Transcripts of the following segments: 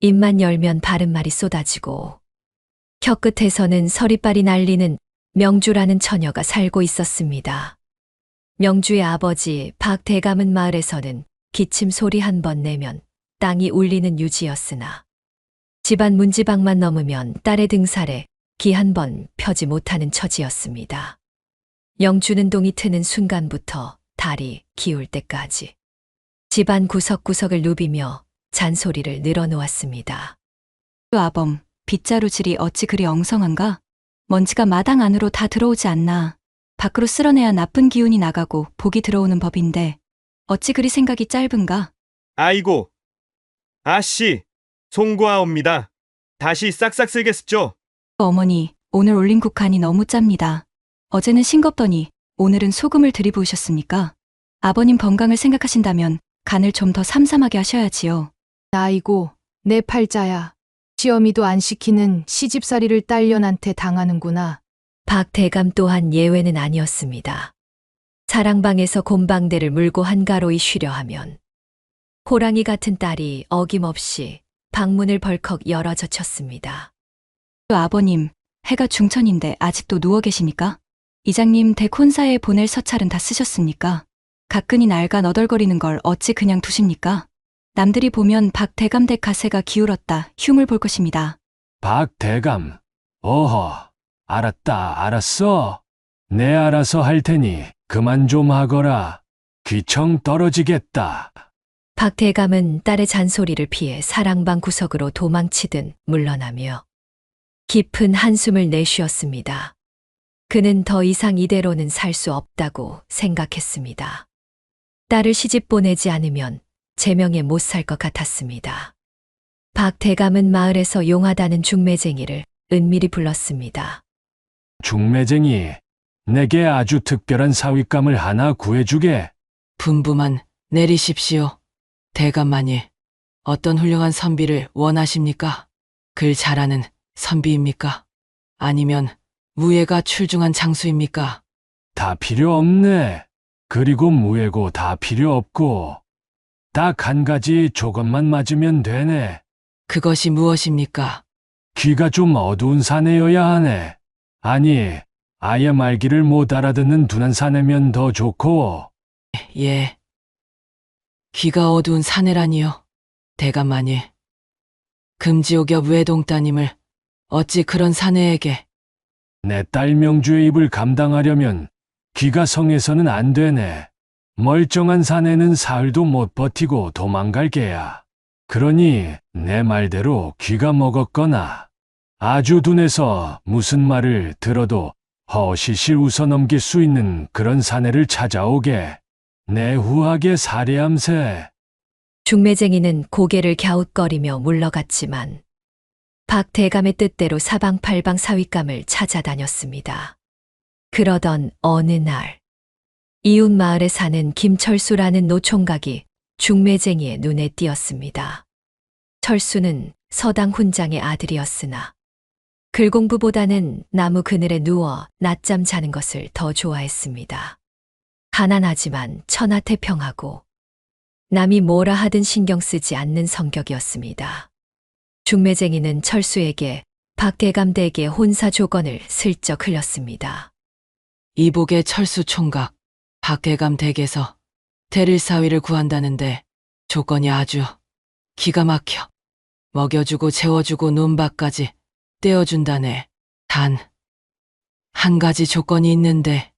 입만 열면 바른 말이 쏟아지고 혀끝에서는 서리빨이 날리는 명주라는 처녀가 살고 있었습니다. 명주의 아버지 박대감은 마을에서는 기침 소리 한 번 내면 땅이 울리는 유지였으나 집안 문지방만 넘으면 딸의 등살에 기 한 번 펴지 못하는 처지였습니다. 영주는 동이 트는 순간부터 달이 기울 때까지 집안 구석구석을 누비며 잔소리를 늘어놓았습니다. 아범, 빗자루질이 어찌 그리 엉성한가? 먼지가 마당 안으로 다 들어오지 않나. 밖으로 쓸어내야 나쁜 기운이 나가고 복이 들어오는 법인데 어찌 그리 생각이 짧은가? 아이고, 아씨, 송구하옵니다. 다시 싹싹 쓸겠습죠. 어머니, 오늘 올린 국간이 너무 짭니다. 어제는 싱겁더니 오늘은 소금을 들이부으셨습니까? 아버님 건강을 생각하신다면 간을 좀 더 삼삼하게 하셔야지요. 아이고, 내 팔자야. 시어미도 안 시키는 시집살이를 딸년한테 당하는구나. 박대감 또한 예외는 아니었습니다. 사랑방에서 곰방대를 물고 한가로이 쉬려 하면 호랑이 같은 딸이 어김없이 방문을 벌컥 열어 젖혔습니다. 아버님, 해가 중천인데 아직도 누워 계십니까? 이장님 댁 혼사에 보낼 서찰은 다 쓰셨습니까? 가끈히 낡아 너덜거리는 걸 어찌 그냥 두십니까? 남들이 보면 박대감 댁 가세가 기울었다 흉을 볼 것입니다. 박대감, 어허, 알았어. 내 알아서 할 테니 그만 좀 하거라. 귀청 떨어지겠다. 박대감은 딸의 잔소리를 피해 사랑방 구석으로 도망치듯 물러나며 깊은 한숨을 내쉬었습니다. 그는 더 이상 이대로는 살 수 없다고 생각했습니다. 딸을 시집 보내지 않으면 제명에 못 살 것 같았습니다. 박대감은 마을에서 용하다는 중매쟁이를 은밀히 불렀습니다. 중매쟁이, 내게 아주 특별한 사윗감을 하나 구해주게. 분부만 내리십시오. 대감마님, 어떤 훌륭한 선비를 원하십니까? 글 잘하는 선비입니까? 아니면 무예가 출중한 장수입니까? 다 필요 없네. 그리고 무예고 다 필요 없고. 딱 한 가지 조건만 맞으면 되네. 그것이 무엇입니까? 귀가 좀 어두운 사내여야 하네. 아니, 아예 말귀를 못 알아듣는 둔한 사내면 더 좋고. 예. 귀가 어두운 사내라니요. 대감마님, 금지옥엽 외동 따님을 어찌 그런 사내에게. 내 딸 명주의 입을 감당하려면 귀가 성해서는 안 되네. 멀쩡한 사내는 사흘도 못 버티고 도망갈 게야. 그러니 내 말대로 귀가 먹었거나 아주 둔해서 무슨 말을 들어도 허시실 웃어넘길 수 있는 그런 사내를 찾아오게. 내후하게 살해함세. 중매쟁이는 고개를 갸웃거리며 물러갔지만 박대감의 뜻대로 사방팔방 사윗감을 찾아다녔습니다. 그러던 어느 날 이웃 마을에 사는 김철수라는 노총각이 중매쟁이의 눈에 띄었습니다. 철수는 서당 훈장의 아들이었으나 글 공부보다는 나무 그늘에 누워 낮잠 자는 것을 더 좋아했습니다. 가난하지만 천하태평하고 남이 뭐라 하든 신경 쓰지 않는 성격이었습니다. 중매쟁이는 철수에게 박대감 댁의 혼사 조건을 슬쩍 흘렸습니다. 이복의 철수 총각, 박대감 댁에서 대릴 사위를 구한다는데 조건이 아주 기가 막혀. 먹여주고 재워주고 논밭까지 떼어준다네. 단, 한 가지 조건이 있는데.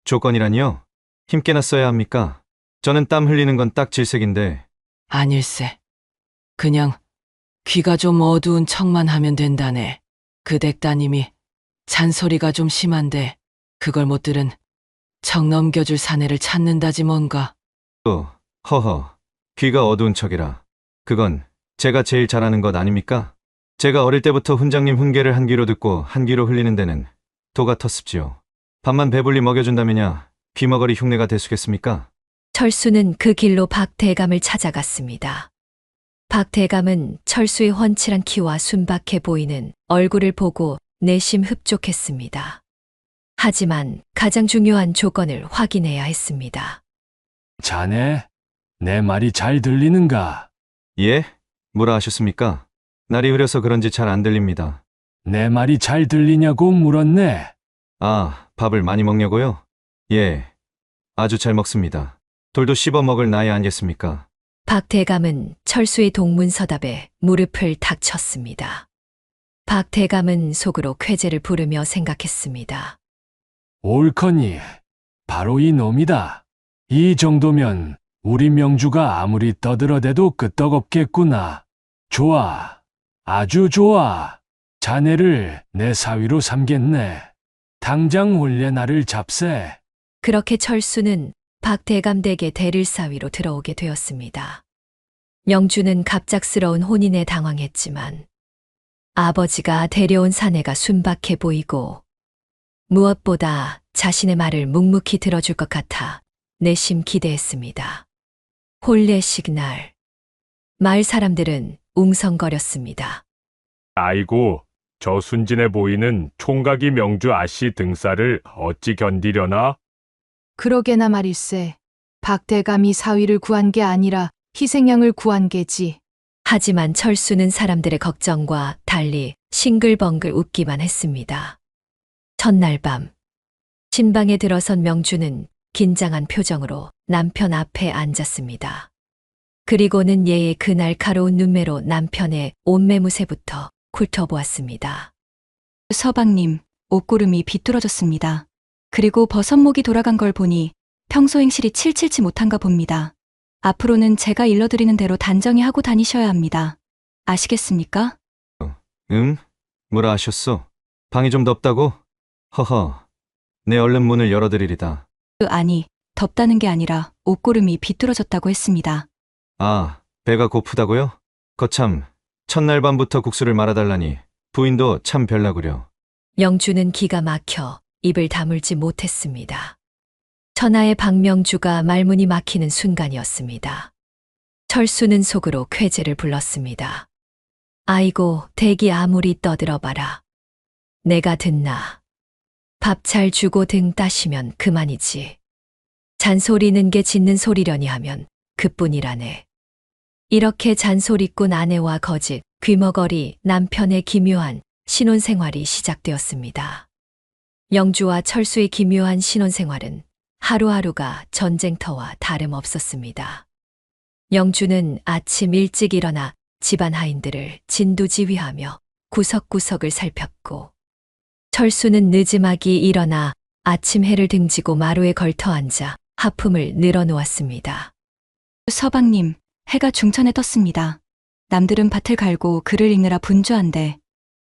조건이라니요? 힘께나 써야 합니까? 저는 땀 흘리는 건 딱 질색인데. 아닐세. 그냥 귀가 좀 어두운 척만 하면 된다네. 그 댁 따님이 잔소리가 좀 심한데 그걸 못 들은 척 넘겨줄 사내를 찾는다지 뭔가. 허허, 귀가 어두운 척이라. 그건 제가 제일 잘하는 것 아닙니까? 제가 어릴 때부터 훈장님 훈계를 한 귀로 듣고 한 귀로 흘리는 데는 도가 텄습지요. 밥만 배불리 먹여준다면야 귀머거리 흉내가 대수겠습니까? 철수는 그 길로 박대감을 찾아갔습니다. 박대감은 철수의 훤칠한 키와 순박해 보이는 얼굴을 보고 내심 흡족했습니다. 하지만 가장 중요한 조건을 확인해야 했습니다. 자네, 내 말이 잘 들리는가? 예? 뭐라 하셨습니까? 날이 흐려서 그런지 잘 안 들립니다. 내 말이 잘 들리냐고 물었네. 아, 밥을 많이 먹냐고요? 예, 아주 잘 먹습니다. 돌도 씹어 먹을 나이 아니겠습니까? 박 대감은 철수의 동문서답에 무릎을 탁 쳤습니다. 박 대감은 속으로 쾌재를 부르며 생각했습니다. 옳거니 바로 이 놈이다. 이 정도면 우리 명주가 아무리 떠들어대도 끄떡없겠구나. 좋아, 아주 좋아. 자네를 내 사위로 삼겠네. 당장 원래 나를 잡세. 그렇게 철수는 박 대감 댁의 대릴사위로 들어오게 되었습니다. 명주는 갑작스러운 혼인에 당황했지만 아버지가 데려온 사내가 순박해 보이고 무엇보다 자신의 말을 묵묵히 들어줄 것 같아 내심 기대했습니다. 혼례식 날, 마을 사람들은 웅성거렸습니다. 아이고, 저 순진해 보이는 총각이 명주 아씨 등살을 어찌 견디려나? 그러게나 말일세. 박 대감이 사위를 구한 게 아니라 희생양을 구한 게지. 하지만 철수는 사람들의 걱정과 달리 싱글벙글 웃기만 했습니다. 첫날 밤, 신방에 들어선 명주는 긴장한 표정으로 남편 앞에 앉았습니다. 그리고는 예의 그 날카로운 눈매로 남편의 옷매무새부터 훑어보았습니다. 서방님, 옷고름이 비뚤어졌습니다. 그리고 버선목이 돌아간 걸 보니 평소 행실이 칠칠치 못한가 봅니다. 앞으로는 제가 일러드리는 대로 단정히 하고 다니셔야 합니다. 아시겠습니까? 뭐라 하셨소? 방이 좀 덥다고? 허허, 내 얼른 문을 열어드리리다. 아니, 덥다는 게 아니라 옷고름이 비뚤어졌다고 했습니다. 아, 배가 고프다고요? 거참, 첫날 밤부터 국수를 말아달라니 부인도 참 별나구려. 명주는 기가 막혀 입을 다물지 못했습니다. 천하의 박명주가 말문이 막히는 순간이었습니다. 철수는 속으로 쾌재를 불렀습니다. 아이고, 댁이 아무리 떠들어봐라. 내가 듣나. 밥 잘 주고 등 따시면 그만이지. 잔소리는 게 짖는 소리려니 하면 그뿐이라네. 이렇게 잔소리꾼 아내와 거짓, 귀머거리 남편의 기묘한 신혼생활이 시작되었습니다. 명주와 철수의 기묘한 신혼생활은 하루하루가 전쟁터와 다름없었습니다. 명주는 아침 일찍 일어나 집안 하인들을 진두지휘하며 구석구석을 살폈고, 철수는 늦지막이 일어나 아침 해를 등지고 마루에 걸터 앉아 하품을 늘어놓았습니다. 서방님, 해가 중천에 떴습니다. 남들은 밭을 갈고 글을 읽느라 분주한데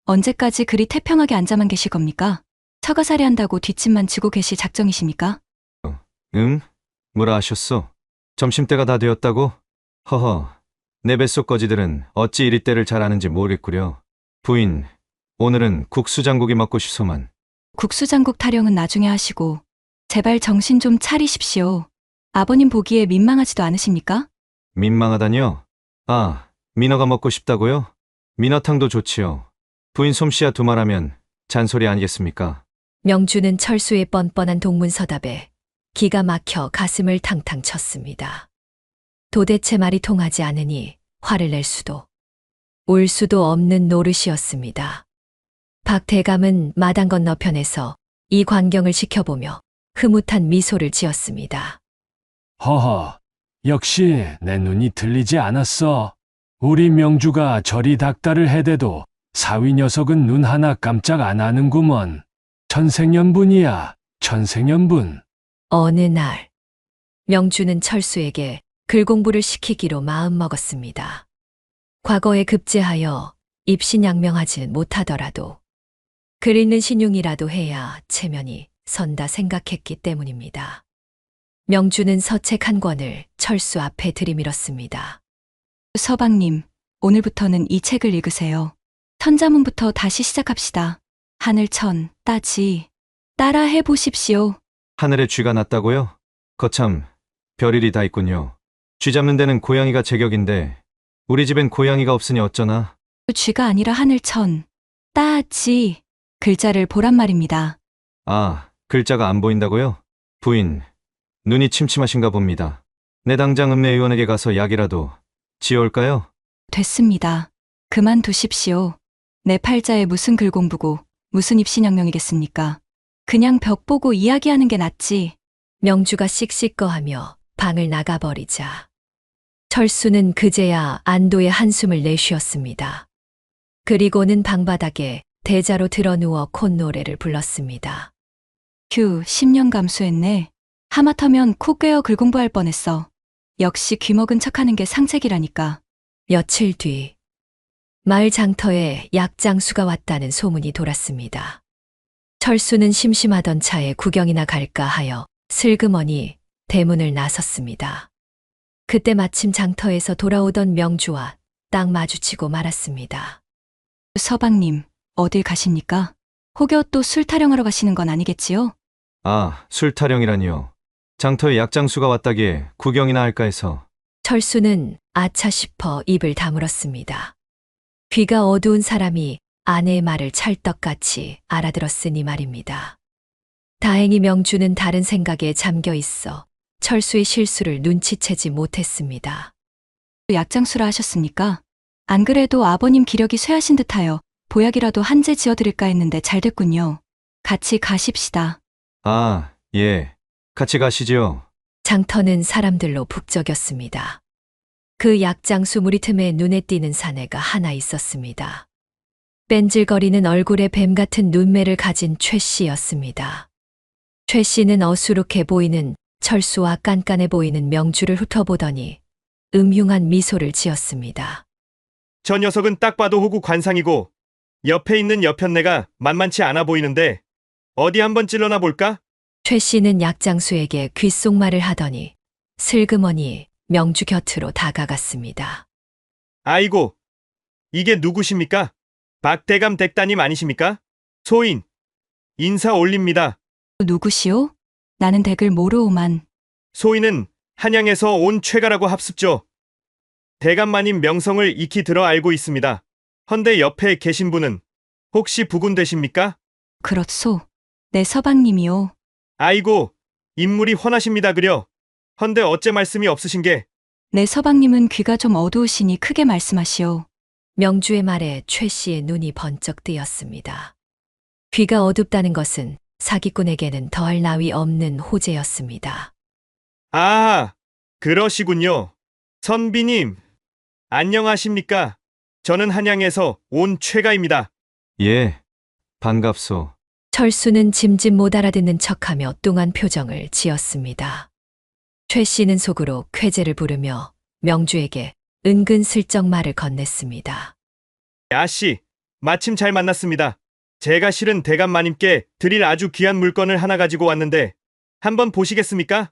언제까지 그리 태평하게 앉아만 계실 겁니까? 처가살이 한다고 뒷짐만 지고 계실 작정이십니까? 뭐라 하셨소? 점심때가 다 되었다고? 허허, 내 뱃속 거지들은 어찌 이리 때를 잘 아는지 모르겠구려. 부인, 오늘은 국수장국이 먹고 싶소만. 국수장국 타령은 나중에 하시고 제발 정신 좀 차리십시오. 아버님 보기에 민망하지도 않으십니까? 민망하다니요? 아, 민어가 먹고 싶다고요? 민어탕도 좋지요. 부인 솜씨야 두말하면 잔소리 아니겠습니까? 명주는 철수의 뻔뻔한 동문서답에 기가 막혀 가슴을 탕탕 쳤습니다. 도대체 말이 통하지 않으니 화를 낼 수도, 울 수도 없는 노릇이었습니다. 박 대감은 마당 건너편에서 이 광경을 지켜보며 흐뭇한 미소를 지었습니다. 허허, 역시 내 눈이 틀리지 않았어. 우리 명주가 저리 닥달을 해대도 사위 녀석은 눈 하나 깜짝 안 하는구먼. 천생연분이야, 천생연분. 어느 날, 명주는 철수에게 글 공부를 시키기로 마음먹었습니다. 과거에 급제하여 입신양명하지 못하더라도 글 읽는 신용이라도 해야 체면이 선다 생각했기 때문입니다. 명주는 서책 한 권을 철수 앞에 들이밀었습니다. 서방님, 오늘부터는 이 책을 읽으세요. 천자문부터 다시 시작합시다. 하늘천, 따지, 따라 해보십시오. 하늘에 쥐가 났다고요? 거참, 별일이 다 있군요. 쥐 잡는 데는 고양이가 제격인데 우리 집엔 고양이가 없으니 어쩌나? 쥐가 아니라 하늘천, 따지, 글자를 보란 말입니다. 아, 글자가 안 보인다고요? 부인, 눈이 침침하신가 봅니다. 내 당장 읍내의원에게 가서 약이라도 지어올까요? 됐습니다. 그만두십시오. 내 팔자에 무슨 글공부고 무슨 입신양령이겠습니까? 그냥 벽 보고 이야기하는 게 낫지. 명주가 씩씩거하며 방을 나가버리자 철수는 그제야 안도의 한숨을 내쉬었습니다. 그리고는 방바닥에 대자로 드러누워 콧노래를 불렀습니다. 휴, 10년 감수했네. 하마터면 코 꿰어 글공부할 뻔했어. 역시 귀먹은 척하는 게 상책이라니까. 며칠 뒤 마을 장터에 약장수가 왔다는 소문이 돌았습니다. 철수는 심심하던 차에 구경이나 갈까 하여 슬그머니 대문을 나섰습니다. 그때 마침 장터에서 돌아오던 명주와 딱 마주치고 말았습니다. 서방님, 어딜 가십니까? 혹여 또 술 타령하러 가시는 건 아니겠지요? 아, 술 타령이라니요. 장터에 약장수가 왔다기에 구경이나 할까 해서. 철수는 아차 싶어 입을 다물었습니다. 귀가 어두운 사람이 아내의 말을 찰떡같이 알아들었으니 말입니다. 다행히 명주는 다른 생각에 잠겨 있어 철수의 실수를 눈치채지 못했습니다. 약장수라 하셨습니까? 안 그래도 아버님 기력이 쇠하신 듯하여 보약이라도 한 제 지어드릴까 했는데 잘 됐군요. 같이 가십시다. 아, 예. 같이 가시지요. 장터는 사람들로 북적였습니다. 그 약장수 무리 틈에 눈에 띄는 사내가 하나 있었습니다. 뺀질거리는 얼굴에 뱀 같은 눈매를 가진 최 씨였습니다. 최 씨는 어수룩해 보이는 철수와 깐깐해 보이는 명주를 훑어보더니 음흉한 미소를 지었습니다. 저 녀석은 딱 봐도 호구 관상이고 옆에 있는 여편네가 만만치 않아 보이는데 어디 한번 찔러나 볼까? 최 씨는 약장수에게 귓속말을 하더니 슬그머니 명주 곁으로 다가갔습니다. 아이고, 이게 누구십니까? 박대감 댁따님 아니십니까? 소인, 인사 올립니다. 누구시오? 나는 댁을 모르오만. 소인은 한양에서 온 최가라고 합습죠. 대감마님 명성을 익히 들어 알고 있습니다. 헌데 옆에 계신 분은 혹시 부군 되십니까? 그렇소. 내 서방님이오. 아이고, 인물이 훤하십니다 그려. 헌데 어째 말씀이 없으신 게. 내 서방님은 귀가 좀 어두우시니 크게 말씀하시오. 명주의 말에 최 씨의 눈이 번쩍 뜨였습니다. 귀가 어둡다는 것은 사기꾼에게는 더할 나위 없는 호재였습니다. 아, 그러시군요. 선비님, 안녕하십니까? 저는 한양에서 온 최가입니다. 예. 반갑소. 철수는 짐짓 못 알아듣는 척하며 뚱한 표정을 지었습니다. 최 씨는 속으로 쾌재를 부르며 명주에게 은근슬쩍 말을 건넸습니다. 아씨, 마침 잘 만났습니다. 제가 실은 대감마님께 드릴 아주 귀한 물건을 하나 가지고 왔는데 한번 보시겠습니까?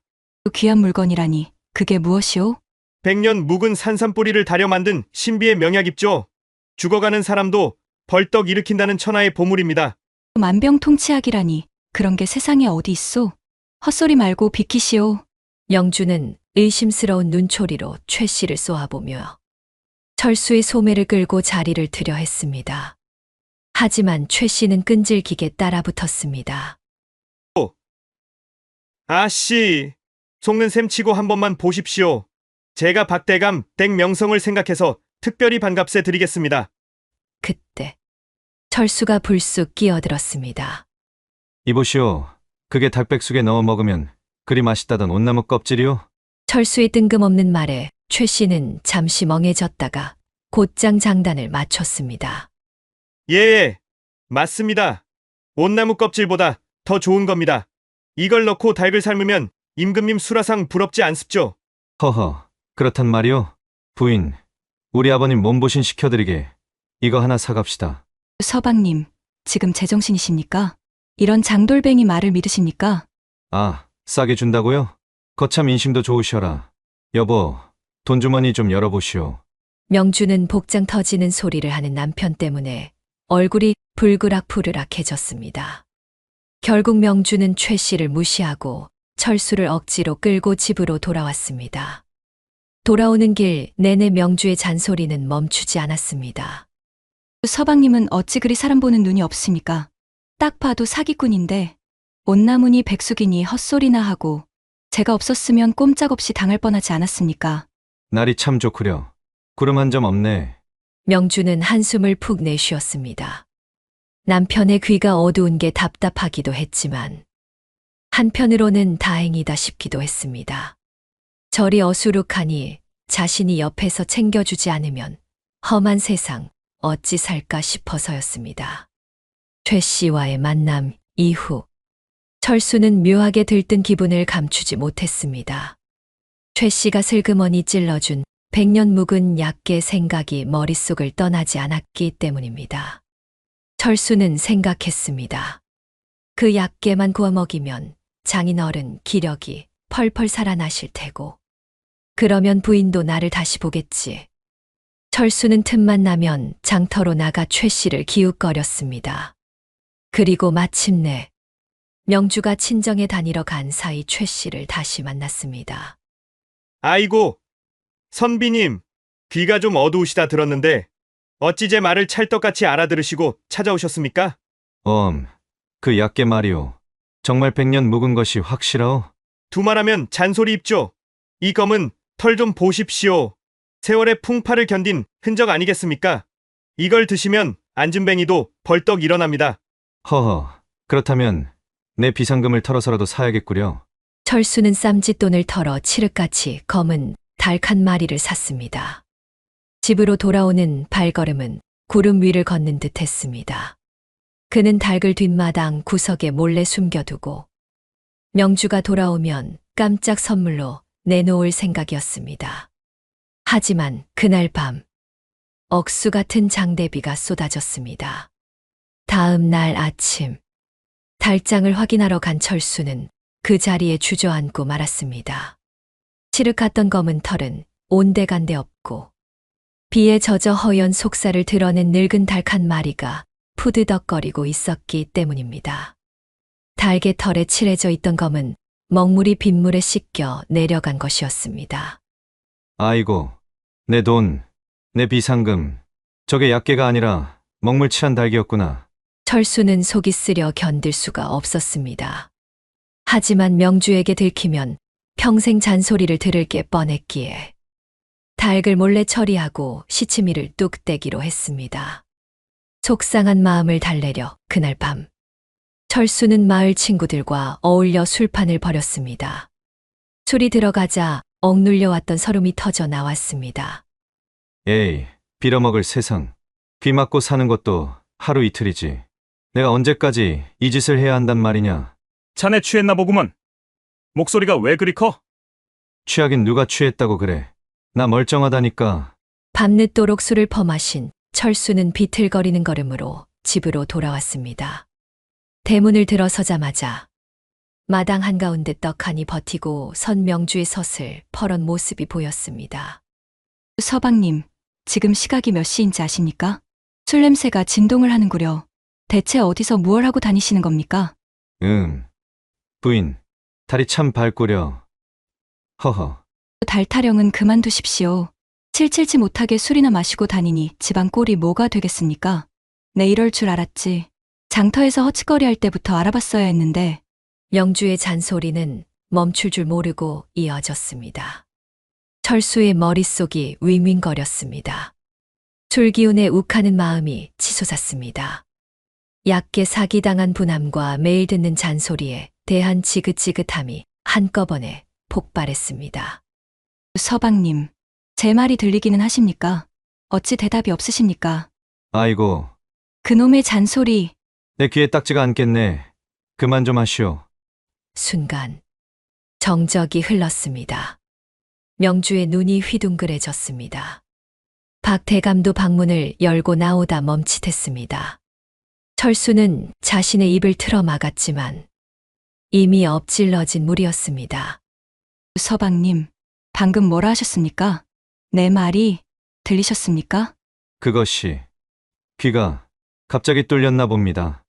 귀한 물건이라니. 그게 무엇이오? 100년 묵은 산삼뿌리를 다려 만든 신비의 명약 입죠. 죽어가는 사람도 벌떡 일으킨다는 천하의 보물입니다. 만병통치약이라니. 그런 게 세상에 어디 있소? 헛소리 말고 비키시오. 명주는 의심스러운 눈초리로 최 씨를 쏘아보며 철수의 소매를 끌고 자리를 들여 했습니다. 하지만 최 씨는 끈질기게 따라붙었습니다. 아씨, 속는 셈 치고 한 번만 보십시오. 제가 박대감 댁 명성을 생각해서 특별히 반갑세 드리겠습니다. 그때 철수가 불쑥 끼어들었습니다. 이보시오. 그게 닭백숙에 넣어 먹으면 그리 맛있다던 온나무 껍질이요? 철수의 뜬금없는 말에 최 씨는 잠시 멍해졌다가 곧장 장단을 맞췄습니다. 예, 맞습니다. 온나무 껍질보다 더 좋은 겁니다. 이걸 넣고 닭을 삶으면 임금님 수라상 부럽지 않습죠? 허허. 그렇단 말이오? 부인, 우리 아버님 몸보신 시켜드리게 이거 하나 사갑시다. 서방님, 지금 제정신이십니까? 이런 장돌뱅이 말을 믿으십니까? 아, 싸게 준다고요? 거참 인심도 좋으셔라. 여보, 돈주머니 좀 열어보시오. 명주는 복장 터지는 소리를 하는 남편 때문에 얼굴이 불그락푸르락해졌습니다. 결국 명주는 최 씨를 무시하고 철수를 억지로 끌고 집으로 돌아왔습니다. 돌아오는 길 내내 명주의 잔소리는 멈추지 않았습니다. 서방님은 어찌 그리 사람 보는 눈이 없습니까? 딱 봐도 사기꾼인데 온나무니 백숙이니 헛소리나 하고 제가 없었으면 꼼짝없이 당할 뻔하지 않았습니까? 날이 참 좋구려. 구름 한 점 없네. 명주는 한숨을 푹 내쉬었습니다. 남편의 귀가 어두운 게 답답하기도 했지만 한편으로는 다행이다 싶기도 했습니다. 절이 어수룩하니 자신이 옆에서 챙겨주지 않으면 험한 세상 어찌 살까 싶어서였습니다. 최 씨와의 만남 이후 철수는 묘하게 들뜬 기분을 감추지 못했습니다. 최 씨가 슬그머니 찔러준 100년 묵은 약의 생각이 머릿속을 떠나지 않았기 때문입니다. 철수는 생각했습니다. 그 약게만 구워 먹이면 장인어른 기력이 펄펄 살아나실 테고, 그러면 부인도 나를 다시 보겠지. 철수는 틈만 나면 장터로 나가 최 씨를 기웃거렸습니다. 그리고 마침내 명주가 친정에 다니러 간 사이 최 씨를 다시 만났습니다. 아이고, 선비님, 귀가 좀 어두우시다 들었는데 어찌 제 말을 찰떡같이 알아들으시고 찾아오셨습니까? 그 약게 말이오. 정말 100년 묵은 것이 확실하오? 두말하면 잔소리 입죠. 이 검은 털 좀 보십시오. 세월의 풍파를 견딘 흔적 아니겠습니까? 이걸 드시면 안진뱅이도 벌떡 일어납니다. 허허, 그렇다면 내 비상금을 털어서라도 사야겠구려. 철수는 쌈짓돈을 털어 칠흑같이 검은 닭 한 마리를 샀습니다. 집으로 돌아오는 발걸음은 구름 위를 걷는 듯 했습니다. 그는 닭을 뒷마당 구석에 몰래 숨겨두고 명주가 돌아오면 깜짝 선물로 내놓을 생각이었습니다. 하지만 그날 밤 억수 같은 장대비가 쏟아졌습니다. 다음 날 아침 달장을 확인하러 간 철수는 그 자리에 주저앉고 말았습니다. 칠흑했던 검은 털은 온데간데 없고 비에 젖어 허연 속살을 드러낸 늙은 닭 한 마리가 푸드덕거리고 있었기 때문입니다. 닭의 털에 칠해져 있던 검은 먹물이 빗물에 씻겨 내려간 것이었습니다. 아이고, 내 돈, 내 비상금. 저게 약게가 아니라 먹물 칠한 닭이었구나. 철수는 속이 쓰려 견딜 수가 없었습니다. 하지만 명주에게 들키면 평생 잔소리를 들을 게 뻔했기에 닭을 몰래 처리하고 시치미를 뚝 떼기로 했습니다. 속상한 마음을 달래려 그날 밤 철수는 마을 친구들과 어울려 술판을 벌였습니다. 술이 들어가자 억눌려 왔던 서름이 터져 나왔습니다. 에이, 빌어먹을 세상. 귀 막고 사는 것도 하루 이틀이지. 내가 언제까지 이 짓을 해야 한단 말이냐. 자네 취했나 보구먼. 목소리가 왜 그리 커? 취하긴 누가 취했다고 그래. 나 멀쩡하다니까. 밤늦도록 술을 퍼마신 철수는 비틀거리는 걸음으로 집으로 돌아왔습니다. 대문을 들어서자마자 마당 한가운데 떡하니 버티고 선 명주의 섰을 퍼런 모습이 보였습니다. 서방님, 지금 시각이 몇 시인지 아십니까? 술 냄새가 진동을 하는구려. 대체 어디서 무얼 하고 다니시는 겁니까? 부인, 다리 참 밝구려. 허허. 달 타령은 그만두십시오. 칠칠치 못하게 술이나 마시고 다니니 집안 꼴이 뭐가 되겠습니까? 내 이럴 줄 알았지. 장터에서 허치거리 할 때부터 알아봤어야 했는데. 명주의 잔소리는 멈출 줄 모르고 이어졌습니다. 철수의 머릿속이 윙윙거렸습니다. 술기운에 욱하는 마음이 치솟았습니다. 얕게 사기당한 분함과 매일 듣는 잔소리에 대한 지긋지긋함이 한꺼번에 폭발했습니다. 서방님, 제 말이 들리기는 하십니까? 어찌 대답이 없으십니까? 아이고, 그놈의 잔소리. 내 귀에 딱지가 않겠네. 그만 좀 하시오. 순간 정적이 흘렀습니다. 명주의 눈이 휘둥그레졌습니다. 박 대감도 방문을 열고 나오다 멈칫했습니다. 철수는 자신의 입을 틀어 막았지만 이미 엎질러진 물이었습니다. 서방님, 방금 뭐라 하셨습니까? 내 말이 들리셨습니까? 그것이 귀가 갑자기 뚫렸나 봅니다.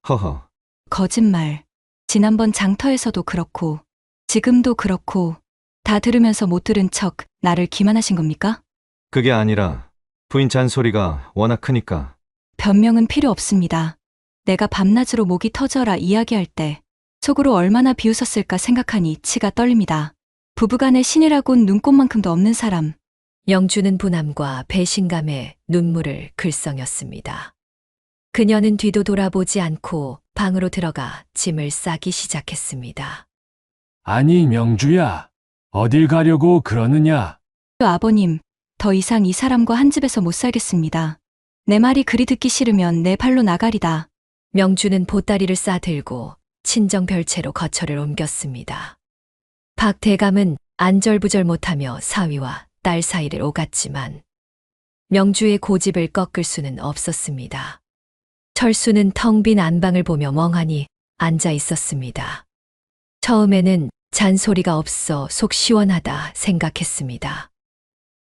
허허. 거짓말. 지난번 장터에서도 그렇고 지금도 그렇고 다 들으면서 못 들은 척 나를 기만하신 겁니까? 그게 아니라 부인 잔소리가 워낙 크니까. 변명은 필요 없습니다. 내가 밤낮으로 목이 터져라 이야기할 때 속으로 얼마나 비웃었을까 생각하니 치가 떨립니다. 부부간의 신이라곤 눈꼽만큼도 없는 사람, 영주는 분함과 배신감에 눈물을 글썽였습니다. 그녀는 뒤도 돌아보지 않고 방으로 들어가 짐을 싸기 시작했습니다. 아니, 명주야. 어딜 가려고 그러느냐? 아버님, 더 이상 이 사람과 한 집에서 못 살겠습니다. 내 말이 그리 듣기 싫으면 내 발로 나가리다. 명주는 보따리를 싸들고 친정 별채로 거처를 옮겼습니다. 박 대감은 안절부절 못하며 사위와 딸 사이를 오갔지만 명주의 고집을 꺾을 수는 없었습니다. 철수는 텅 빈 안방을 보며 멍하니 앉아 있었습니다. 처음에는 잔소리가 없어 속 시원하다 생각했습니다.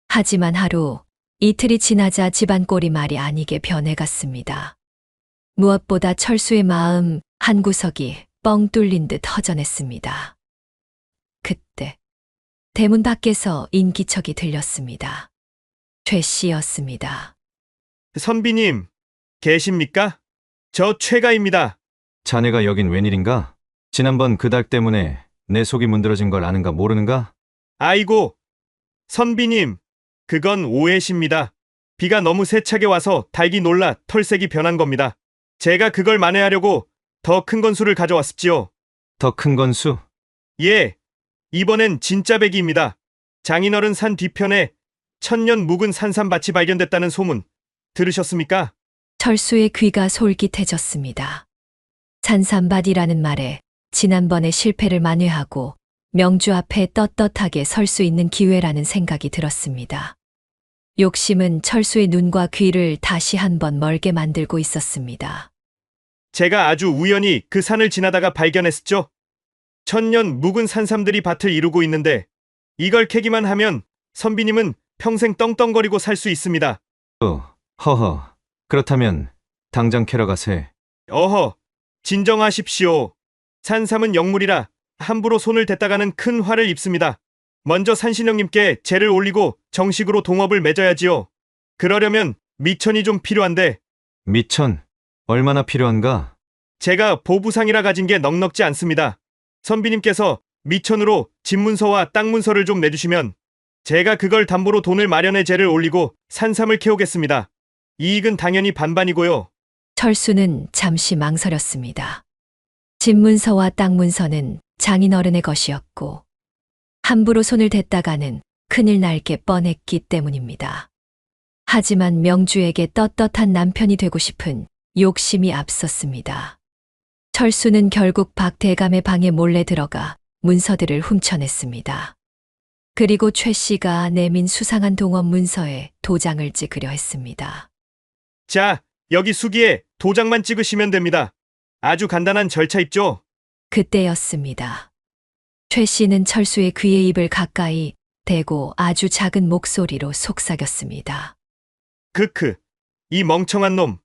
하지만 하루, 이틀이 지나자 집안 꼴이 말이 아니게 변해갔습니다. 무엇보다 철수의 마음 한 구석이 뻥 뚫린 듯 허전했습니다. 그때 대문 밖에서 인기척이 들렸습니다. 최 씨였습니다. 선비님, 계십니까? 저 최가입니다. 자네가 여긴 웬일인가? 지난번 그 닭 때문에 내 속이 문드러진 걸 아는가 모르는가? 아이고, 선비님, 그건 오해십니다. 비가 너무 세차게 와서 닭이 놀라 털색이 변한 겁니다. 제가 그걸 만회하려고 더 큰 건수를 가져왔습지요. 더 큰 건수? 예, 이번엔 진짜 배기입니다. 장인어른 산 뒤편에 천년 묵은 산삼밭이 발견됐다는 소문 들으셨습니까? 철수의 귀가 솔깃해졌습니다. 산삼밭이라는 말에 지난번의 실패를 만회하고 명주 앞에 떳떳하게 설 수 있는 기회라는 생각이 들었습니다. 욕심은 철수의 눈과 귀를 다시 한번 멀게 만들고 있었습니다. 제가 아주 우연히 그 산을 지나다가 발견했죠. 천년 묵은 산삼들이 밭을 이루고 있는데 이걸 캐기만 하면 선비님은 평생 떵떵거리고 살 수 있습니다. 허허. 그렇다면 당장 캐러 가세. 어허, 진정하십시오. 산삼은 영물이라 함부로 손을 댔다가는 큰 화를 입습니다. 먼저 산신령님께 제를 올리고 정식으로 동업을 맺어야지요. 그러려면 미천이 좀 필요한데 미천, 얼마나 필요한가? 제가 보부상이라 가진 게 넉넉지 않습니다. 선비님께서 미천으로 집문서와 땅문서를 좀 내주시면 제가 그걸 담보로 돈을 마련해 제를 올리고 산삼을 캐오겠습니다. 이익은 당연히 반반이고요. 철수는 잠시 망설였습니다. 집문서와 땅문서는 장인어른의 것이었고 함부로 손을 댔다가는 큰일 날 게 뻔했기 때문입니다. 하지만 명주에게 떳떳한 남편이 되고 싶은 욕심이 앞섰습니다. 철수는 결국 박 대감의 방에 몰래 들어가 문서들을 훔쳐냈습니다. 그리고 최 씨가 내민 수상한 동업 문서에 도장을 찍으려 했습니다. 자, 여기 수기에 도장만 찍으시면 됩니다. 아주 간단한 절차 있죠? 그때였습니다. 최 씨는 철수의 귀에 입을 가까이 대고 아주 작은 목소리로 속삭였습니다. 크크, 이 멍청한 놈.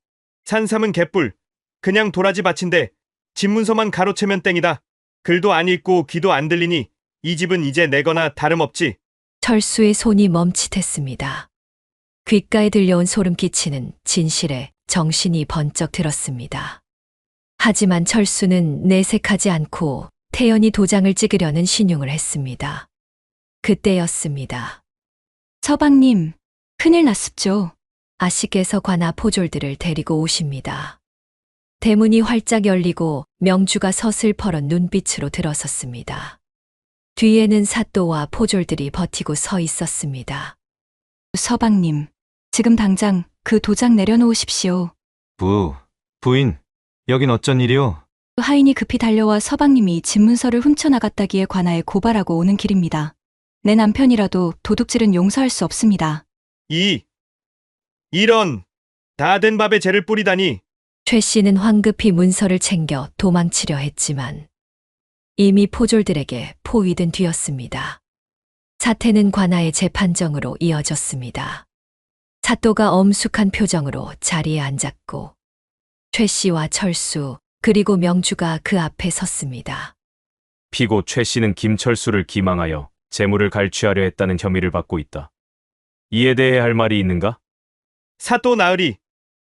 산삼은 개뿔. 그냥 도라지 밭인데 집문서만 가로채면 땡이다. 글도 안 읽고 귀도 안 들리니 이 집은 이제 내거나 다름없지. 철수의 손이 멈칫했습니다. 귓가에 들려온 소름 끼치는 진실에 정신이 번쩍 들었습니다. 하지만 철수는 내색하지 않고 태연히 도장을 찍으려는 신용을 했습니다. 그때였습니다. 서방님, 큰일 났습죠. 아씨께서 관아 포졸들을 데리고 오십니다. 대문이 활짝 열리고 명주가 서슬퍼런 눈빛으로 들어섰습니다. 뒤에는 사또와 포졸들이 버티고 서 있었습니다. 서방님, 지금 당장 그 도장 내려놓으십시오. 부인, 여긴 어쩐 일이오? 하인이 급히 달려와 서방님이 집문서를 훔쳐나갔다기에 관하에 고발하고 오는 길입니다. 내 남편이라도 도둑질은 용서할 수 없습니다. 이런 다 된 밥에 재를 뿌리다니. 최 씨는 황급히 문서를 챙겨 도망치려 했지만 이미 포졸들에게 포위된 뒤였습니다. 사태는 관아의 재판정으로 이어졌습니다. 사또가 엄숙한 표정으로 자리에 앉았고 최 씨와 철수 그리고 명주가 그 앞에 섰습니다. 피고 최 씨는 김철수를 기망하여 재물을 갈취하려 했다는 혐의를 받고 있다. 이에 대해 할 말이 있는가? 사또 나으리,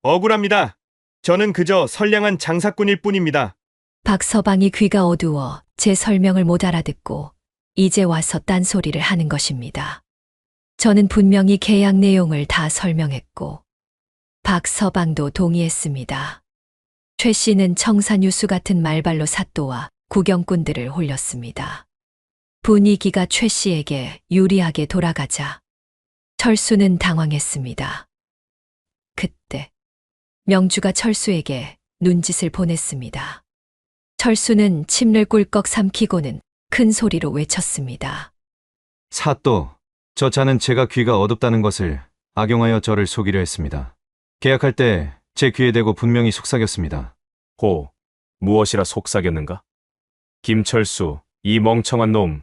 억울합니다. 저는 그저 선량한 장사꾼일 뿐입니다. 박서방이 귀가 어두워 제 설명을 못 알아듣고 이제 와서 딴소리를 하는 것입니다. 저는 분명히 계약 내용을 다 설명했고 박서방도 동의했습니다. 최 씨는 청산유수 같은 말발로 사또와 구경꾼들을 홀렸습니다. 분위기가 최 씨에게 유리하게 돌아가자 철수는 당황했습니다. 그때 명주가 철수에게 눈짓을 보냈습니다. 철수는 침을 꿀꺽 삼키고는 큰 소리로 외쳤습니다. 사또, 저 자는 제가 귀가 어둡다는 것을 악용하여 저를 속이려 했습니다. 계약할 때 제 귀에 대고 분명히 속삭였습니다. 호, 무엇이라 속삭였는가? 김철수, 이 멍청한 놈.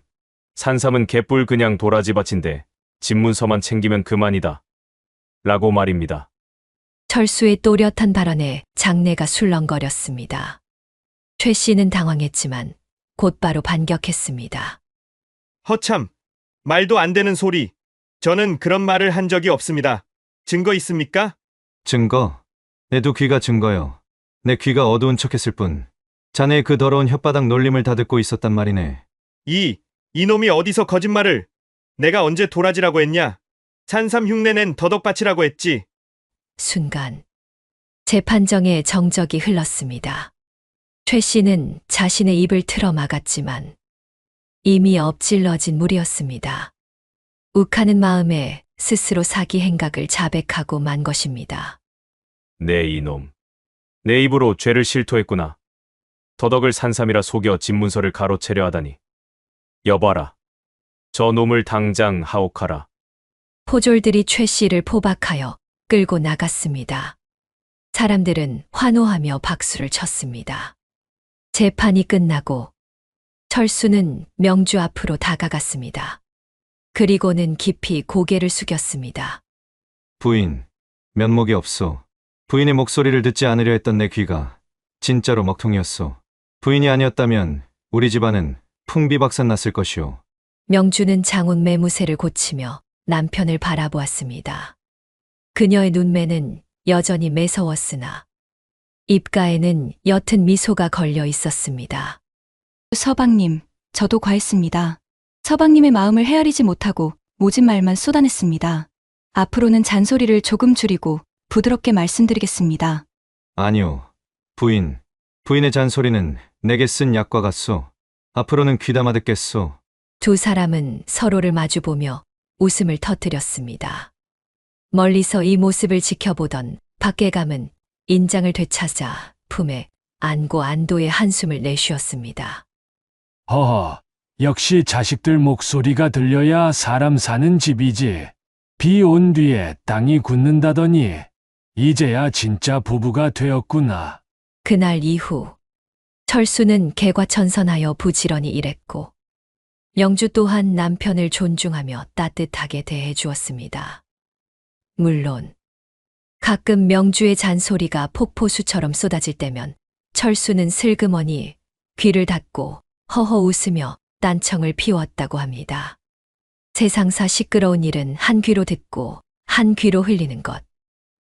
산삼은 개뿔 그냥 도라지밭인데 집문서만 챙기면 그만이다. 라고 말입니다. 철수의 또렷한 발언에 장내가 술렁거렸습니다. 최 씨는 당황했지만 곧바로 반격했습니다. 허참, 말도 안 되는 소리. 저는 그런 말을 한 적이 없습니다. 증거 있습니까? 증거? 내 두 귀가 증거요. 내 귀가 어두운 척했을 뿐. 자네의 그 더러운 혓바닥 놀림을 다 듣고 있었단 말이네. 이놈이 어디서 거짓말을. 내가 언제 도라지라고 했냐? 산삼 흉내낸 더덕밭이라고 했지. 순간 재판정에 정적이 흘렀습니다. 최 씨는 자신의 입을 틀어 막았지만 이미 엎질러진 물이었습니다. 욱하는 마음에 스스로 사기 행각을 자백하고 만 것입니다. 네 이놈. 내 입으로 죄를 실토했구나. 더덕을 산삼이라 속여 집문서를 가로채려 하다니. 여봐라. 저 놈을 당장 하옥하라. 포졸들이 최 씨를 포박하여 끌고 나갔습니다. 사람들은 환호하며 박수를 쳤습니다. 재판이 끝나고 철수는 명주 앞으로 다가갔습니다. 그리고는 깊이 고개를 숙였습니다. 부인, 면목이 없소. 부인의 목소리를 듣지 않으려 했던 내 귀가 진짜로 먹통이었소. 부인이 아니었다면 우리 집안은 풍비박산 났을 것이오. 명주는 장운 매무새를 고치며 남편을 바라보았습니다. 그녀의 눈매는 여전히 매서웠으나 입가에는 옅은 미소가 걸려 있었습니다. 서방님, 저도 과했습니다. 서방님의 마음을 헤아리지 못하고 모진 말만 쏟아냈습니다. 앞으로는 잔소리를 조금 줄이고 부드럽게 말씀드리겠습니다. 아니오. 부인. 부인의 잔소리는 내게 쓴 약과 같소. 앞으로는 귀담아 듣겠소. 두 사람은 서로를 마주보며 웃음을 터뜨렸습니다. 멀리서 이 모습을 지켜보던 박계감은 인장을 되찾아 품에 안고 안도의 한숨을 내쉬었습니다. 허허, 역시 자식들 목소리가 들려야 사람 사는 집이지. 비 온 뒤에 땅이 굳는다더니 이제야 진짜 부부가 되었구나. 그날 이후 철수는 개과천선하여 부지런히 일했고 명주 또한 남편을 존중하며 따뜻하게 대해 주었습니다. 물론 가끔 명주의 잔소리가 폭포수처럼 쏟아질 때면 철수는 슬그머니 귀를 닫고 허허 웃으며 딴청을 피웠다고 합니다. 세상사 시끄러운 일은 한 귀로 듣고 한 귀로 흘리는 것.